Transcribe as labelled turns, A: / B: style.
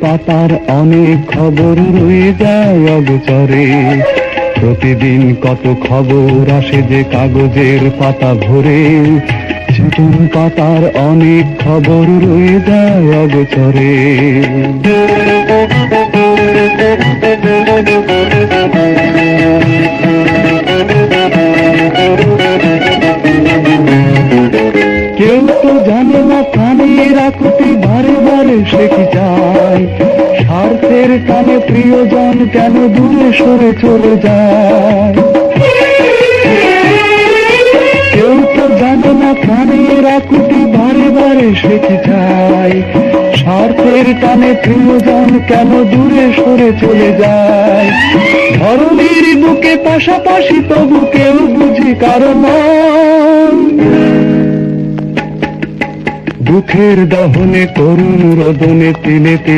A: পাতার অনেক খবর রয়ে যায় অগোচরে। প্রতিদিন কত খবর আসে যে কাগজের পাতা ভরে। নতুন পাতার অনেক খবর রয়ে যায় অগোচরে। কেউ তো জানে না প্রাণের আকুতি বারে বারে সে কি চায়। স্বার্থের টানে প্রিয়জন কেন দূরে সরে চলে যায়। কেউ তো জানে না প্রাণের আকুতি বারে বারে সে কি চায়। স্বার্থের টানে প্রিয়জন কেন দূরে সরে চলে যায়। ধরনীর বুকে পাশাপাশি তবু কেউ বুঝি কারণ দুঃখের দহনে করুণ রোদনে তিলে তিলে